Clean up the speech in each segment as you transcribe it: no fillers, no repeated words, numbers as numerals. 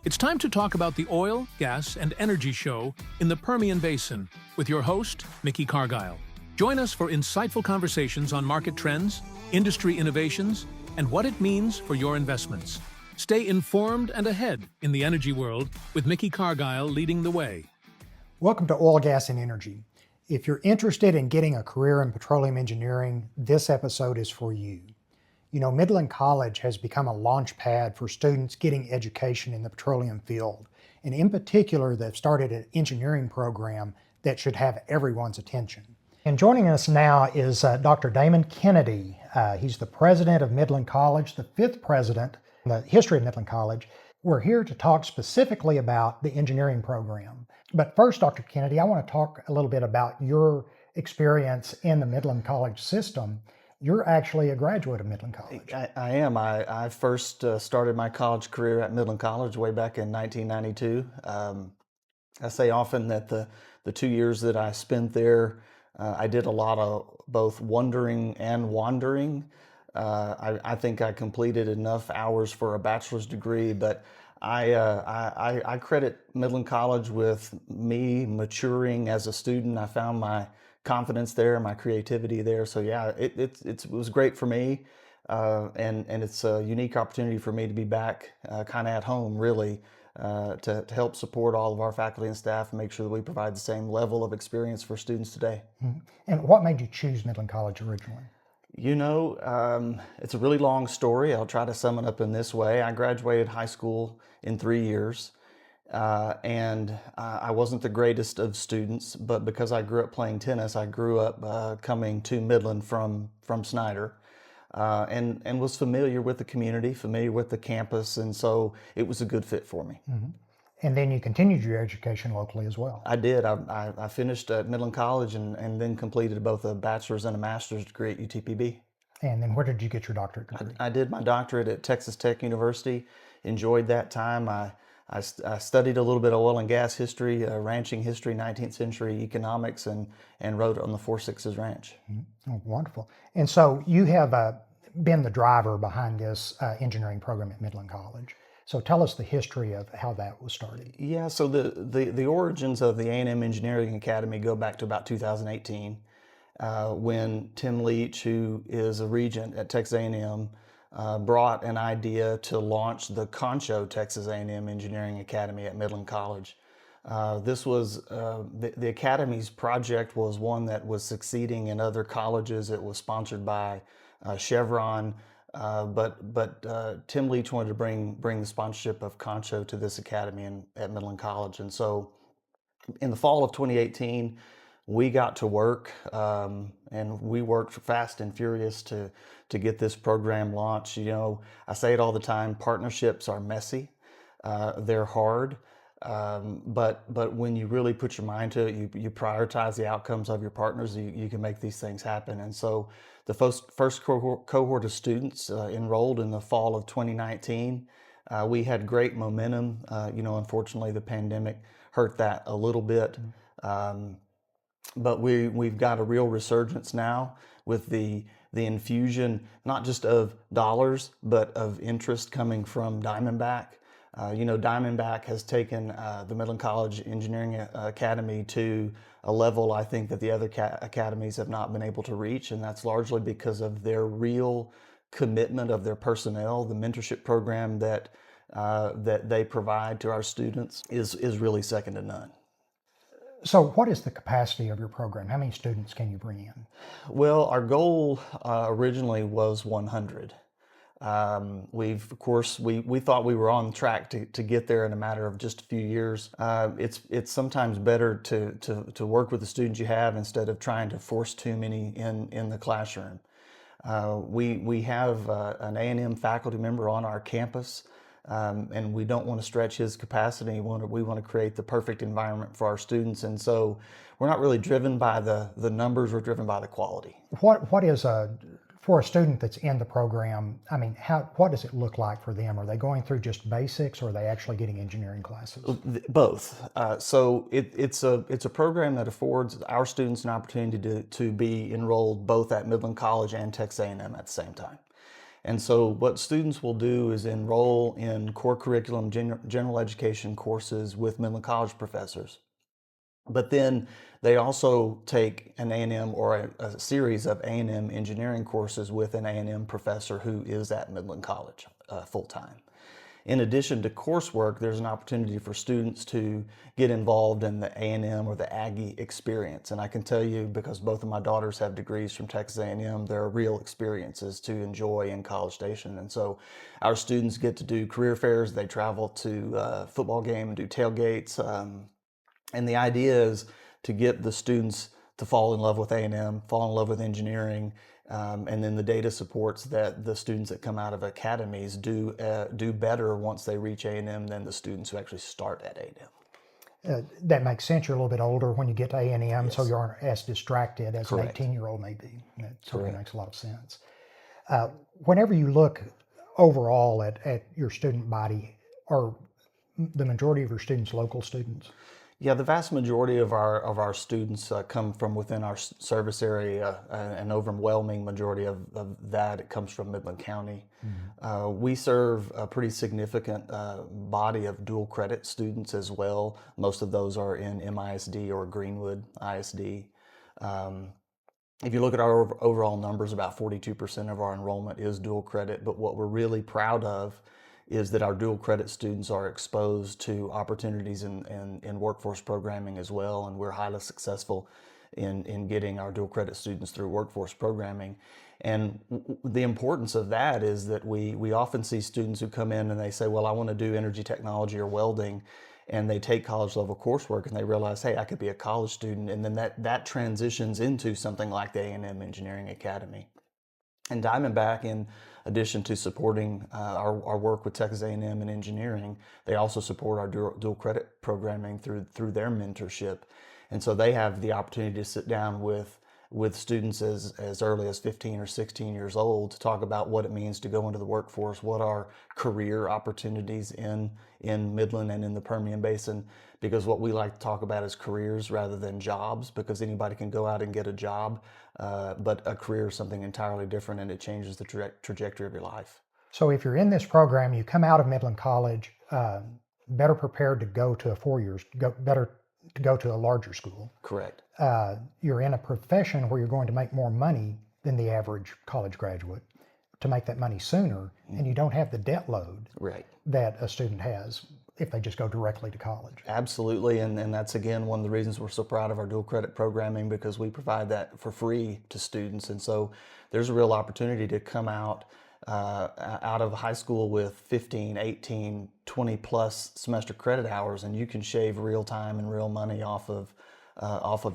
It's time to talk about the oil, gas, and energy show in the Permian Basin with your host, Mickey Cargile. Join us for insightful conversations on market trends, industry innovations, and what it means for your investments. Stay informed and ahead in the energy world with Mickey Cargile leading the way. Welcome to Oil, Gas, and Energy. If you're interested in getting a career in petroleum engineering, this episode is for you. You know, Midland College has become a launch pad for students getting education in the petroleum field. And in particular, they've started an engineering program that should have everyone's attention. And joining us now is Dr. Damon Kennedy. He's the president of Midland College, the fifth president in the history of Midland College. We're here to talk specifically about the engineering program. But first, Dr. Kennedy, I want to talk a little bit about your experience in the Midland College system. You're actually a graduate of Midland College. I am. I first started my college career at Midland College way back in 1992. I say often that the 2 years that I spent there, I did a lot of both wondering and wandering. I think I completed enough hours for a bachelor's degree, but I credit Midland College with me maturing as a student. I found my confidence there, my creativity there. So yeah, it was great for me, and it's a unique opportunity for me to be back kind of at home, really, to help support all of our faculty and staff and make sure that we provide the same level of experience for students today. Mm-hmm. And what made you choose Midland College originally? You know, it's a really long story. I'll try to sum it up in this way. I graduated high school in 3 years. And I wasn't the greatest of students, but because I grew up playing tennis, I grew up coming to Midland from Snyder, and was familiar with the community, familiar with the campus, and so it was a good fit for me. Mm-hmm. And then you continued your education locally as well. I did. I finished at Midland College and then completed both a bachelor's and a master's degree at UTPB. And then where did you get your doctorate degree? I did my doctorate at Texas A&M University. Enjoyed that time. I studied a little bit of oil and gas history, ranching history, 19th century economics, and wrote on the 4 Sixes Ranch. Oh, wonderful. And so you have been the driver behind this engineering program at Midland College. So tell us the history of how that was started. Yeah, so the origins of the A&M Engineering Academy go back to about 2018, when Tim Leach, who is a regent at Texas A&M, brought an idea to launch the Concho Texas A&M Engineering Academy at Midland College. This was the Academy's project was one that was succeeding in other colleges. It was sponsored by Chevron, but Tim Leach wanted to bring the sponsorship of Concho to this academy at Midland College. And so in the fall of 2018, we got to work, and we worked fast and furious to get this program launched. You know, I say it all the time, partnerships are messy, they're hard, but when you really put your mind to it, you prioritize the outcomes of your partners, you can make these things happen. And so the first cohort of students enrolled in the fall of 2019. We had great momentum. You know, unfortunately, the pandemic hurt that a little bit. But we've got a real resurgence now with the infusion, not just of dollars, but of interest coming from Diamondback. You know, Diamondback has taken the Midland College Engineering Academy to a level I think that the other academies have not been able to reach, and that's largely because of their real commitment of their personnel. The mentorship program that they provide to our students is really second to none. So what is the capacity of your program? How many students can you bring in? Well, our goal originally was 100. Of course, we thought we were on track to get there in a matter of just a few years. It's sometimes better to work with the students you have instead of trying to force too many in the classroom. We have an A&M faculty member on our campus. And we don't want to stretch his capacity. We want to create the perfect environment for our students. And so we're not really driven by the numbers, we're driven by the quality. What is for a student that's in the program, I mean, what does it look like for them? Are they going through just basics, or are they actually getting engineering classes? Both. So it's a program that affords our students an opportunity to be enrolled both at Midland College and Texas A&M at the same time. And so what students will do is enroll in core curriculum general education courses with Midland College professors. But then they also take an A&M or a series of A&M engineering courses with an A&M professor who is at Midland College full-time. In addition to coursework, there's an opportunity for students to get involved in the A&M or the Aggie experience. And I can tell you, because both of my daughters have degrees from Texas A&M, there are real experiences to enjoy in College Station. And so our students get to do career fairs. They travel to a football game and do tailgates. And the idea is to get the students to fall in love with A&M, fall in love with engineering, and then the data supports that the students that come out of academies do better once they reach A&M than the students who actually start at A&M. That makes sense. You're a little bit older when you get to A&M, Yes. so you aren't as distracted as Correct. an 18-year-old may be. That certainly Correct. makes a lot of sense. Whenever you look overall at your student body, are the majority of your students local students? Yeah, the vast majority of our students come from within our service area. An overwhelming majority of that it comes from Midland County. We serve a pretty significant body of dual credit students as well. Most of those are in MISD or Greenwood ISD. If you look at our overall numbers, about 42% of our enrollment is dual credit, but what we're really proud of is that our dual credit students are exposed to opportunities in workforce programming as well, and we're highly successful in getting our dual credit students through workforce programming. And the importance of that is that we often see students who come in and they say, well, I want to do energy technology or welding, and they take college level coursework and they realize, hey, I could be a college student, and then that transitions into something like the A&M Engineering Academy. And Diamondback, in addition to supporting our work with Texas A&M in engineering, they also support our dual credit programming through their mentorship. And so they have the opportunity to sit down with students as early as 15 or 16 years old to talk about what it means to go into the workforce, what are career opportunities in Midland and in the Permian Basin, because what we like to talk about is careers rather than jobs, because anybody can go out and get a job, but a career is something entirely different, and it changes the trajectory of your life. So if you're in this program, you come out of Midland College better prepared to go to better to go to a larger school. Correct. You're in a profession where you're going to make more money than the average college graduate to make that money sooner, and you don't have the debt load Right. that a student has if they just go directly to college. Absolutely, and that's again one of the reasons we're so proud of our dual credit programming, because we provide that for free to students. And so there's a real opportunity to come out of high school with 15, 18, 20 plus semester credit hours, and you can shave real time and real money off of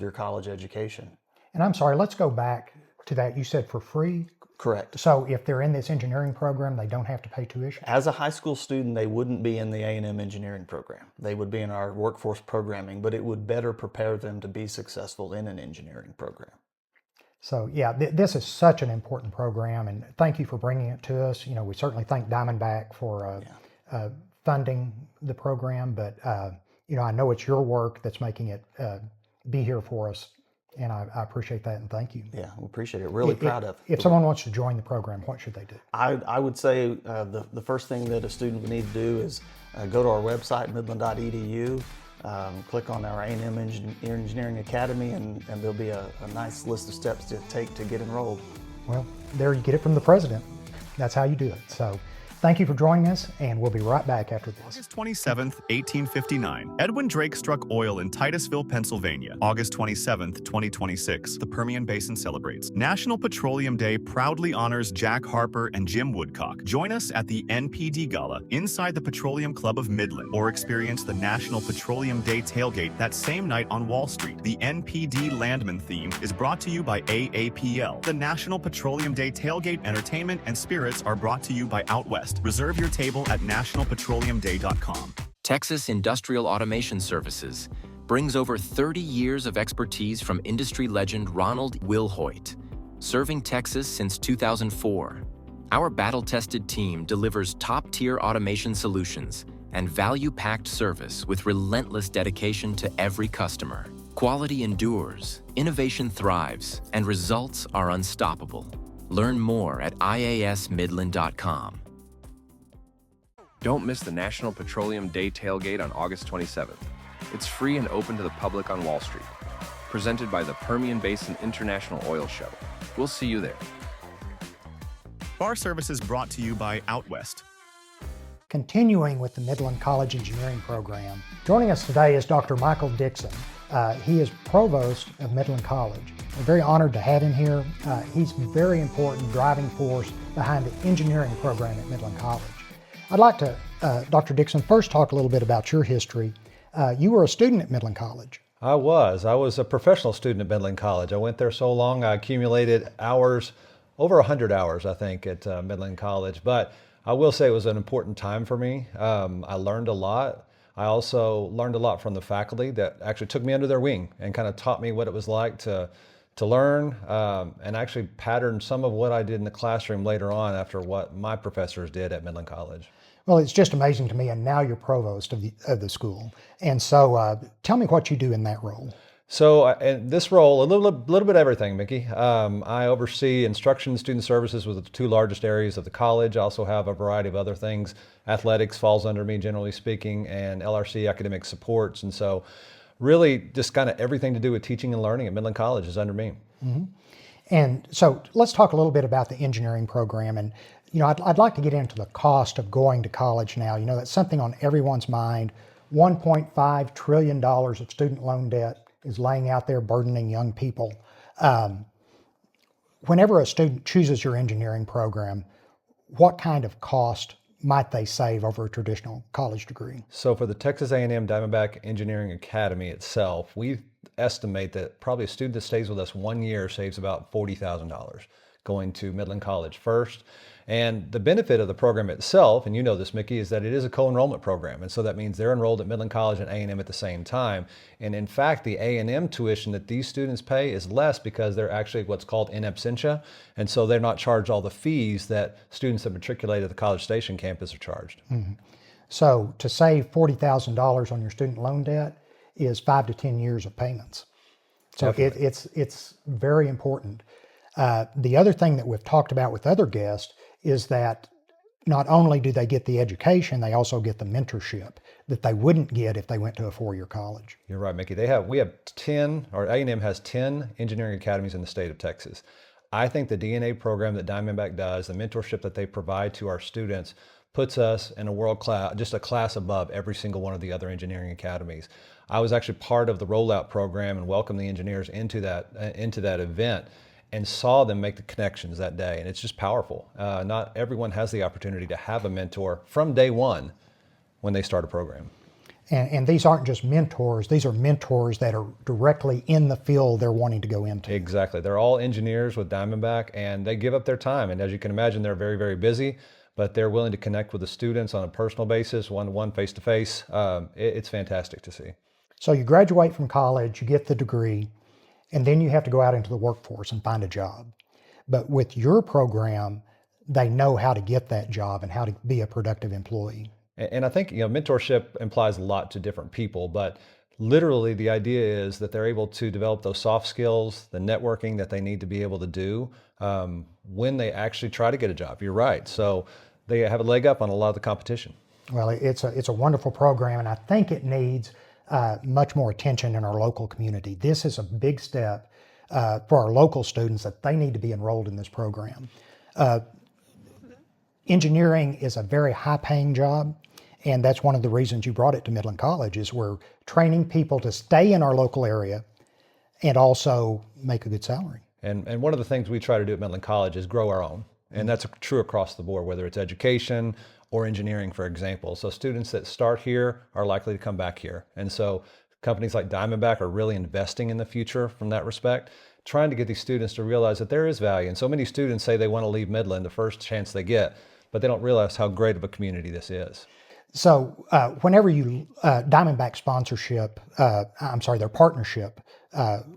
your college education. And I'm sorry, let's go back to that. You said for free? Correct. So if they're in this engineering program, they don't have to pay tuition? As a high school student, they wouldn't be in the A&M engineering program. They would be in our workforce programming, but it would better prepare them to be successful in an engineering program. So yeah, this is such an important program, and thank you for bringing it to us. You know, we certainly thank Diamondback for funding the program, but you know, I know it's your work that's making it be here for us, and I appreciate that, and thank you. Yeah, we appreciate it. Really proud of it. If someone wants to join the program, what should they do? I would say the first thing that a student would need to do is go to our website, midland.edu, click on our A&M Engineering Academy, and there'll be a nice list of steps to take to get enrolled. Well, there you get it from the president. That's how you do it. So thank you for joining us, and we'll be right back after this. August 27th, 1859, Edwin Drake struck oil in Titusville, Pennsylvania. August 27th, 2026, the Permian Basin celebrates. National Petroleum Day proudly honors Jack Harper and Jim Woodcock. Join us at the NPD Gala inside the Petroleum Club of Midland, or experience the National Petroleum Day tailgate that same night on Wall Street. The NPD Landman theme is brought to you by AAPL. The National Petroleum Day tailgate entertainment and spirits are brought to you by Out West. Reserve your table at nationalpetroleumday.com. Texas Industrial Automation Services brings over 30 years of expertise from industry legend Ronald Wilhoit. Serving Texas since 2004, our battle-tested team delivers top-tier automation solutions and value-packed service with relentless dedication to every customer. Quality endures, innovation thrives, and results are unstoppable. Learn more at iasmidland.com. Don't miss the National Petroleum Day tailgate on August 27th. It's free and open to the public on Wall Street. Presented by the Permian Basin International Oil Show. We'll see you there. Bar services brought to you by Out West. Continuing with the Midland College Engineering Program, joining us today is Dr. Michael Dixon. He is Provost of Midland College. We're very honored to have him here. He's a very important driving force behind the engineering program at Midland College. I'd like to, Dr. Dixon, first talk a little bit about your history. You were a student at Midland College. I was a professional student at Midland College. I went there so long, I accumulated hours, over 100 hours, I think, at Midland College. But I will say it was an important time for me. I learned a lot. I also learned a lot from the faculty that actually took me under their wing and kind of taught me what it was like to learn and actually patterned some of what I did in the classroom later on after what my professors did at Midland College. Well, it's just amazing to me, and now you're provost of the school. And so tell me what you do in that role. So in this role, a little bit of everything, Mickey. I oversee instruction and student services with the two largest areas of the college. I also have a variety of other things. Athletics falls under me, generally speaking, and LRC academic supports. And so really just kind of everything to do with teaching and learning at Midland College is under me. Mm-hmm. And so let's talk a little bit about the engineering program. And I'd like to get into the cost of going to college now. That's something on everyone's mind. $1.5 trillion of student loan debt is laying out there burdening young people. Whenever a student chooses your engineering program, what kind of cost might they save over a traditional college degree? So for the Texas A&M Diamondback Engineering Academy itself, we estimate that probably a student that stays with us 1 year saves about $40,000 going to Midland College first. And the benefit of the program itself, and you know this, Mickey, is that it is a co-enrollment program. And so that means they're enrolled at Midland College and A&M at the same time. And in fact, the A&M tuition that these students pay is less because they're actually what's called in absentia. And so they're not charged all the fees that students that matriculate at the College Station campus are charged. Mm-hmm. So to save $40,000 on your student loan debt is 5 to 10 years of payments. So it's very important. The other thing that we've talked about with other guests is that not only do they get the education, they also get the mentorship that they wouldn't get if they went to a four-year college. You're right, Mickey. We have 10, or A&M has 10 engineering academies in the state of Texas. I think the DNA program that Diamondback does, the mentorship that they provide to our students, puts us in a world class, just a class above every single one of the other engineering academies. I was actually part of the rollout program and welcomed the engineers into that event, and saw them make the connections that day. And it's just powerful. Not everyone has the opportunity to have a mentor from day one when they start a program. And these aren't just mentors, these are mentors that are directly in the field they're wanting to go into. Exactly. They're all engineers with Diamondback, and they give up their time. And as you can imagine, they're very, very busy, but they're willing to connect with the students on a personal basis, one-to-one, face-to-face. It's fantastic to see. So you graduate from college, you get the degree, and then you have to go out into the workforce and find a job. But with your program, they know how to get that job and how to be a productive employee. And I think mentorship implies a lot to different people, but literally the idea is that they're able to develop those soft skills, the networking that they need to be able to do when they actually try to get a job. You're right. So they have a leg up on a lot of the competition. Well, it's a wonderful program, and I think it needs much more attention in our local community. This is a big step for our local students that they need to be enrolled in this program. Engineering is a very high-paying job, and that's one of the reasons you brought it to Midland College, is we're training people to stay in our local area and also make a good salary. And one of the things we try to do at Midland College is grow our own. And that's true across the board, whether it's education or engineering, for example. So students that start here are likely to come back here. And so companies like Diamondback are really investing in the future from that respect, trying to get these students to realize that there is value. And so many students say they want to leave Midland the first chance they get, but they don't realize how great of a community this is. So whenever you, Diamondback sponsorship, their partnership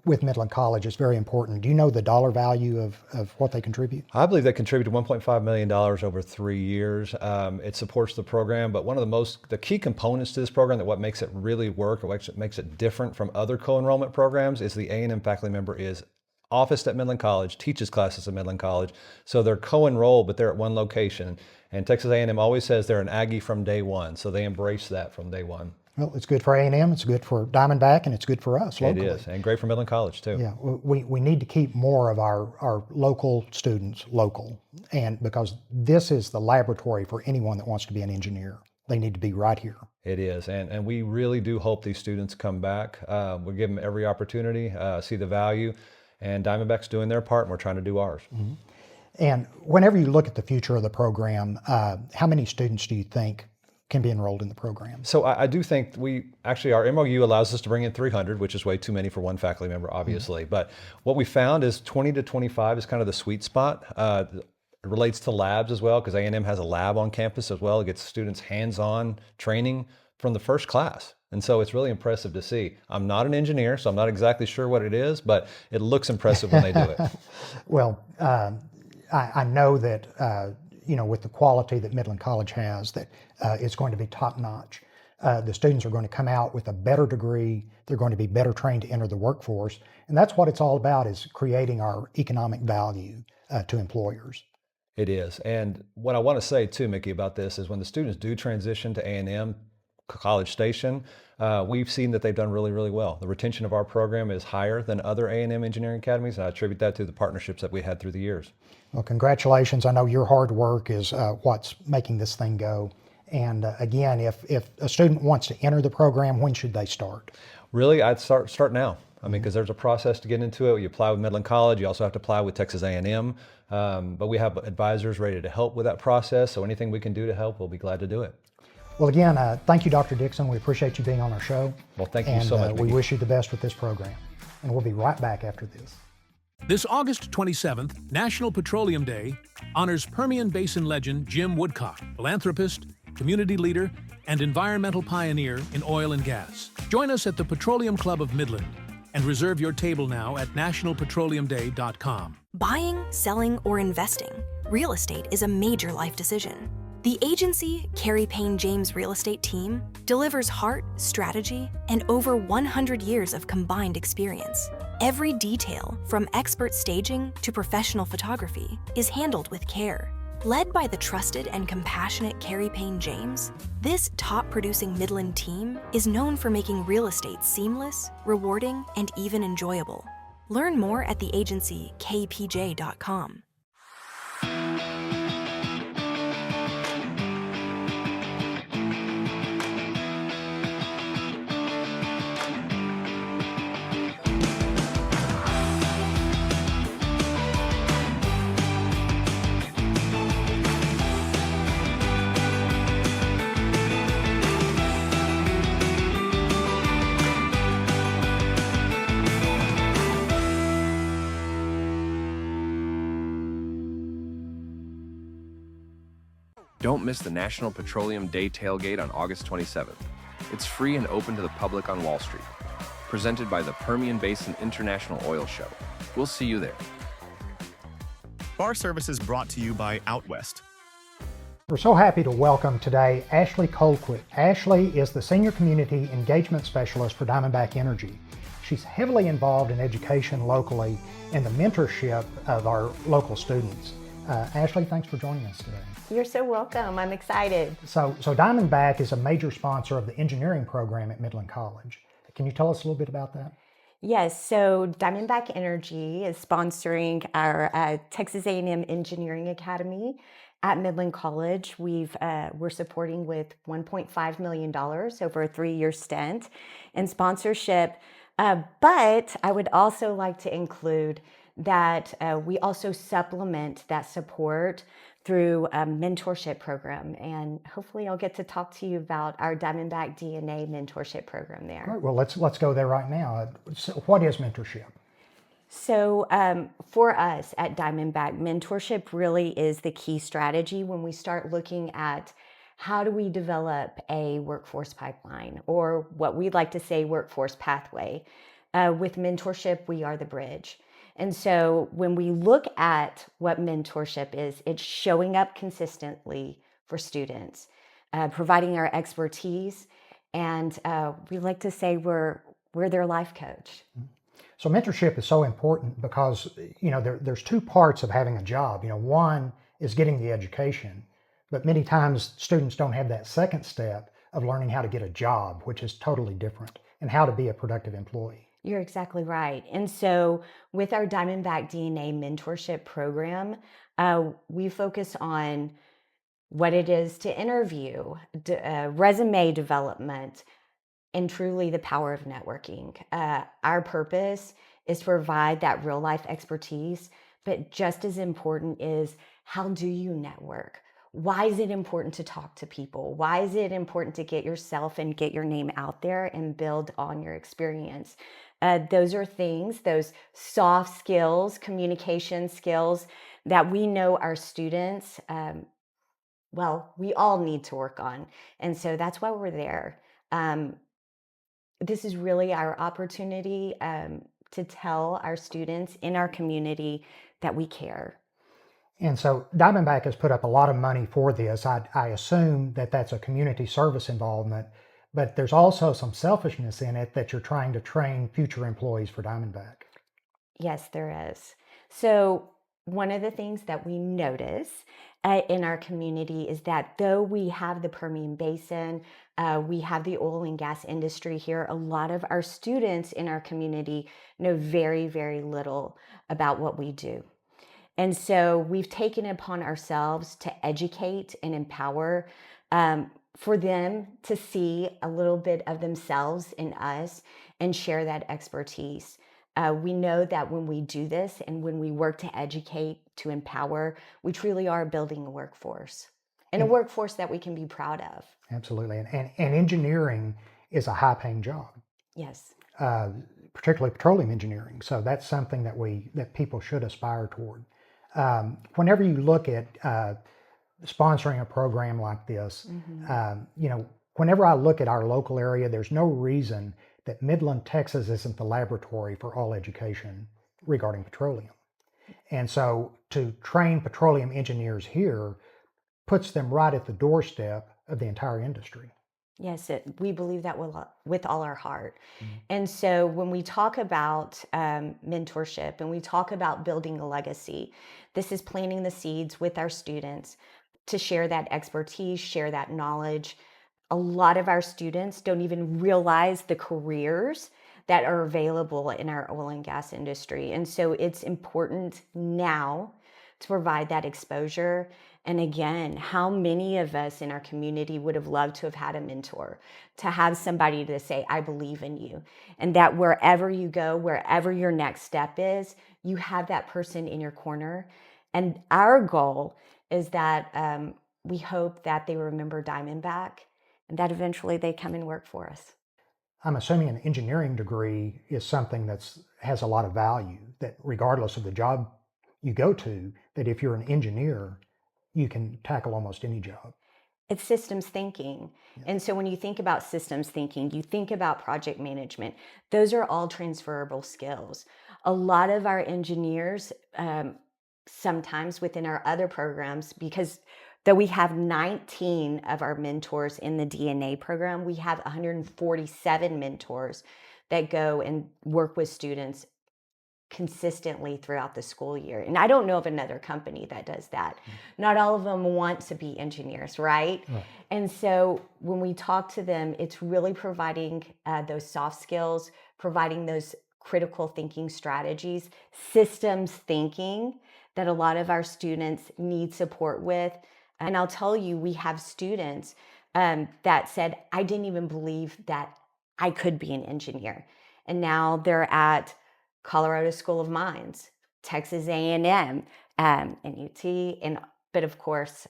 with Midland College is very important. Do you know the dollar value of what they contribute? I believe they contributed $1.5 million over 3 years. It supports the program, but one of the key components to this program, that what makes it really work, or what makes it different from other co-enrollment programs, is the A&M faculty member is officed at Midland College, teaches classes at Midland College. So they're co-enrolled, but they're at one location. And Texas A&M always says they're an Aggie from day one. So they embrace that from day one. Well, it's good for A&M, it's good for Diamondback, and it's good for us locally. It is, and great for Midland College too. Yeah, we need to keep more of our local students local, and because this is the laboratory for anyone that wants to be an engineer. They need to be right here. It is, and we really do hope these students come back. We give them every opportunity, see the value, and Diamondback's doing their part, and we're trying to do ours. Mm-hmm. And whenever you look at the future of the program, how many students do you think can be enrolled in the program? So I do think our MOU allows us to bring in 300, which is way too many for one faculty member, obviously. Mm-hmm. But what we found is 20 to 25 is kind of the sweet spot. It relates to labs as well, because A&M has a lab on campus as well. It gets students hands-on training from the first class. And so it's really impressive to see. I'm not an engineer, so I'm not exactly sure what it is, but it looks impressive when they do it. Well, I know that with the quality that Midland College has, that it's going to be top-notch. The students are going to come out with a better degree. They're going to be better trained to enter the workforce. And that's what it's all about, is creating our economic value to employers. It is. And what I want to say too, Mickey, about this is when the students do transition to A&M College Station, we've seen that they've done really, really well. The retention of our program is higher than other A&M engineering academies, and I attribute that to the partnerships that we had through the years. Well, congratulations. I know your hard work is what's making this thing go. And again, if a student wants to enter the program, when should they start? Really, I'd start now. I mean, because there's a process to get into it. You apply with Midland College. You also have to apply with Texas A&M. But we have advisors ready to help with that process. So anything we can do to help, we'll be glad to do it. Well, again, thank you, Dr. Dixon. We appreciate you being on our show. Well, thank you so much, we wish you the best with this program. And we'll be right back after this. This August 27th, National Petroleum Day, honors Permian Basin legend Jim Woodcock, philanthropist, community leader, and environmental pioneer in oil and gas. Join us at the Petroleum Club of Midland and reserve your table now at nationalpetroleumday.com. Buying, selling, or investing, real estate is a major life decision. The agency, Carrie Payne James Real Estate Team, delivers heart, strategy, and over 100 years of combined experience. Every detail, from expert staging to professional photography, is handled with care. Led by the trusted and compassionate Carrie Payne James, this top-producing Midland team is known for making real estate seamless, rewarding, and even enjoyable. Learn more at the agency kpj.com. Don't miss the National Petroleum Day tailgate on August 27th. It's free and open to the public on Wall Street. Presented by the Permian Basin International Oil Show. We'll see you there. Bar services brought to you by Out West. We're so happy to welcome today Ashley Colquitt. Ashley is the Senior Community Engagement Specialist for Diamondback Energy. She's heavily involved in education locally and the mentorship of our local students. Ashley, thanks for joining us today. You're so welcome. I'm excited. So Diamondback is a major sponsor of the engineering program at Midland College. Can you tell us a little bit about that? Yes, so Diamondback Energy is sponsoring our Texas A&M Engineering Academy at Midland College. We're supporting with $1.5 million over a 3-year stint in sponsorship. But I would also like to include that we also supplement that support through a mentorship program. And hopefully I'll get to talk to you about our Diamondback DNA mentorship program there. All right, well, let's go there right now. So what is mentorship? So for us at Diamondback, mentorship really is the key strategy when we start looking at how do we develop a workforce pipeline, or what we'd like to say workforce pathway. With mentorship, we are the bridge. And so when we look at what mentorship is, it's showing up consistently for students, providing our expertise, and we like to say we're their life coach. So mentorship is so important because, there's two parts of having a job. One is getting the education, but many times students don't have that second step of learning how to get a job, which is totally different, and how to be a productive employee. You're exactly right. And so with our Diamondback DNA mentorship program, we focus on what it is to interview, resume development, and truly the power of networking. Our purpose is to provide that real life expertise, but just as important is, how do you network? Why is it important to talk to people? Why is it important to get yourself and get your name out there and build on your experience? Those are things, those soft skills, communication skills that we know our students, we all need to work on. And so that's why we're there. This is really our opportunity to tell our students in our community that we care. And so Diamondback has put up a lot of money for this. I assume that that's a community service involvement, but there's also some selfishness in it that you're trying to train future employees for Diamondback. Yes, there is. So one of the things that we notice in our community is that though we have the Permian Basin, we have the oil and gas industry here, a lot of our students in our community know very, very little about what we do. And so we've taken it upon ourselves to educate and empower for them to see a little bit of themselves in us and share that expertise. We know that when we do this and when we work to educate, to empower, we truly are building a workforce, and a workforce that we can be proud of. Absolutely. And engineering is a high-paying job. Yes. Particularly petroleum engineering. So that's something that people should aspire toward. Whenever you look at sponsoring a program like this, whenever I look at our local area, there's no reason that Midland, Texas isn't the laboratory for all education regarding petroleum. And so to train petroleum engineers here puts them right at the doorstep of the entire industry. Yes, we believe that with all our heart. And so when we talk about mentorship and we talk about building a legacy, this is planting the seeds with our students to share that expertise, share that knowledge. A lot of our students don't even realize the careers that are available in our oil and gas industry. And so it's important now to provide that exposure. And again, how many of us in our community would have loved to have had a mentor, to have somebody to say, I believe in you, and that wherever you go, wherever your next step is, you have that person in your corner. And our goal is that we hope that they remember Diamondback and that eventually they come and work for us. I'm assuming an engineering degree is something that has a lot of value, that regardless of the job you go to, that if you're an engineer, you can tackle almost any job. It's systems thinking. Yeah. And so when you think about systems thinking, you think about project management. Those are all transferable skills. A lot of our engineers, sometimes within our other programs, because though we have 19 of our mentors in the DNA program, we have 147 mentors that go and work with students consistently throughout the school year. And I don't know of another company that does that. Not all of them want to be engineers, right? And so when we talk to them, it's really providing those soft skills, providing those critical thinking strategies, systems thinking that a lot of our students need support with. And I'll tell you, we have students that said, I didn't even believe that I could be an engineer. And now they're at Colorado School of Mines, Texas A&M, and UT, but of course,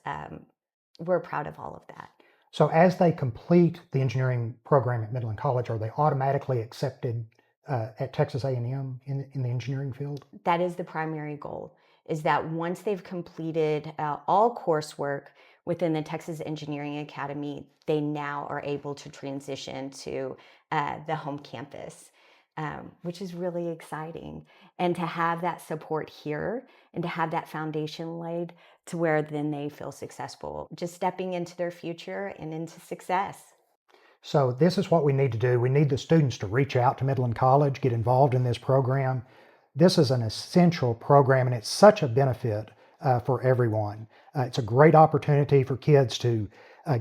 we're proud of all of that. So as they complete the engineering program at Midland College, are they automatically accepted at Texas A&M in the engineering field? That is the primary goal, is that once they've completed all coursework within the Texas Engineering Academy, they now are able to transition to the home campus. Which is really exciting. And to have that support here and to have that foundation laid to where then they feel successful, just stepping into their future and into success. So this is what we need to do. We need the students to reach out to Midland College, get involved in this program. This is an essential program, and it's such a benefit for everyone. It's a great opportunity for kids to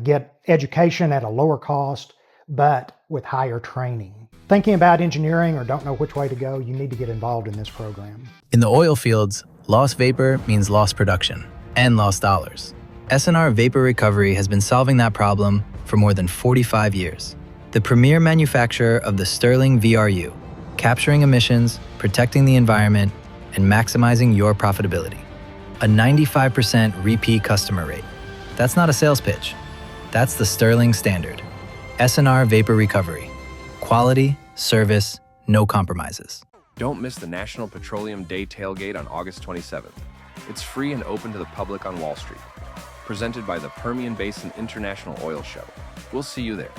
get education at a lower cost, but with higher training. Thinking about engineering or don't know which way to go, you need to get involved in this program. In the oil fields, lost vapor means lost production and lost dollars. S&R Vapor Recovery has been solving that problem for more than 45 years. The premier manufacturer of the Sterling VRU, capturing emissions, protecting the environment, and maximizing your profitability. A 95% repeat customer rate. That's not a sales pitch. That's the Sterling standard. S&R Vapor Recovery. Quality, service, no compromises. Don't miss the National Petroleum Day tailgate on August 27th. It's free and open to the public on Wall Street. Presented by the Permian Basin International Oil Show. We'll see you there.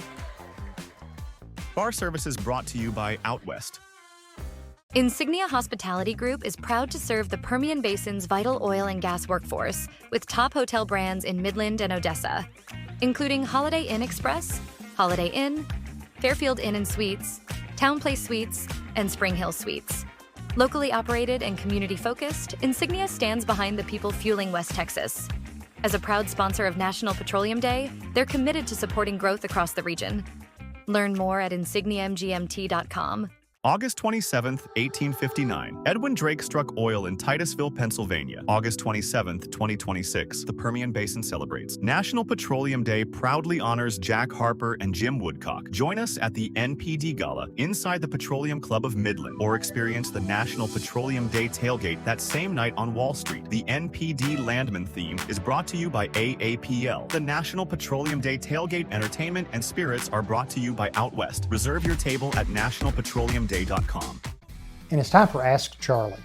Bar services brought to you by Out West. Insignia Hospitality Group is proud to serve the Permian Basin's vital oil and gas workforce with top hotel brands in Midland and Odessa, including Holiday Inn Express, Holiday Inn, Fairfield Inn and Suites, Town Place Suites, and Spring Hill Suites. Locally operated and community-focused, Insignia stands behind the people fueling West Texas. As a proud sponsor of National Petroleum Day, they're committed to supporting growth across the region. Learn more at insigniamgmt.com. August 27th, 1859, Edwin Drake struck oil in Titusville, Pennsylvania. August 27th, 2026, the Permian Basin celebrates. National Petroleum Day proudly honors Jack Harper and Jim Woodcock. Join us at the NPD Gala inside the Petroleum Club of Midland, or experience the National Petroleum Day tailgate that same night on Wall Street. The NPD Landman theme is brought to you by AAPL. The National Petroleum Day tailgate entertainment and spirits are brought to you by Out West. Reserve your table at nationalpetroleumday.com. And it's time for Ask Charlie.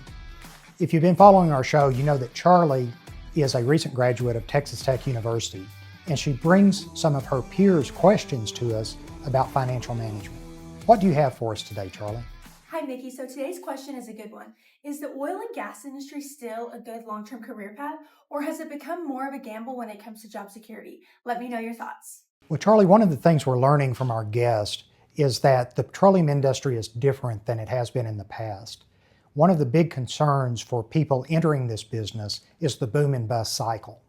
If you've been following our show, you know that Charlie is a recent graduate of Texas Tech University, and she brings some of her peers' questions to us about financial management. What do you have for us today, Charlie? Hi, Mickey. So today's question is a good one. Is the oil and gas industry still a good long-term career path, or has it become more of a gamble when it comes to job security? Let me know your thoughts. Well, Charlie, one of the things we're learning from our guest is that the petroleum industry is different than it has been in the past. One of the big concerns for people entering this business is the boom and bust cycle.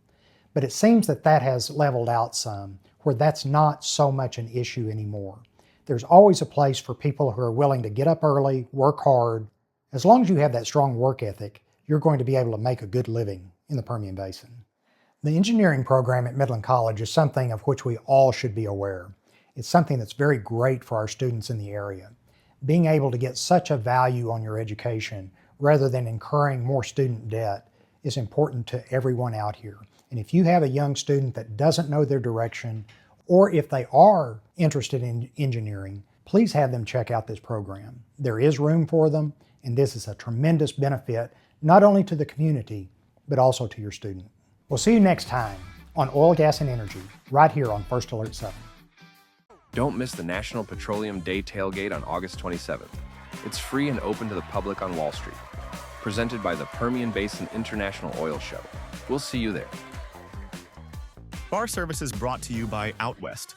But it seems that that has leveled out some, where that's not so much an issue anymore. There's always a place for people who are willing to get up early, work hard. As long as you have that strong work ethic, you're going to be able to make a good living in the Permian Basin. The engineering program at Midland College is something of which we all should be aware. It's something that's very great for our students in the area. Being able to get such a value on your education rather than incurring more student debt is important to everyone out here. And if you have a young student that doesn't know their direction, or if they are interested in engineering, please have them check out this program. There is room for them, and this is a tremendous benefit, not only to the community, but also to your student. We'll see you next time on Oil, Gas, and Energy, right here on First Alert 7. Don't miss the National Petroleum Day tailgate on August 27th. It's free and open to the public on Wall Street. Presented by the Permian Basin International Oil Show. We'll see you there. Bar services brought to you by Out West.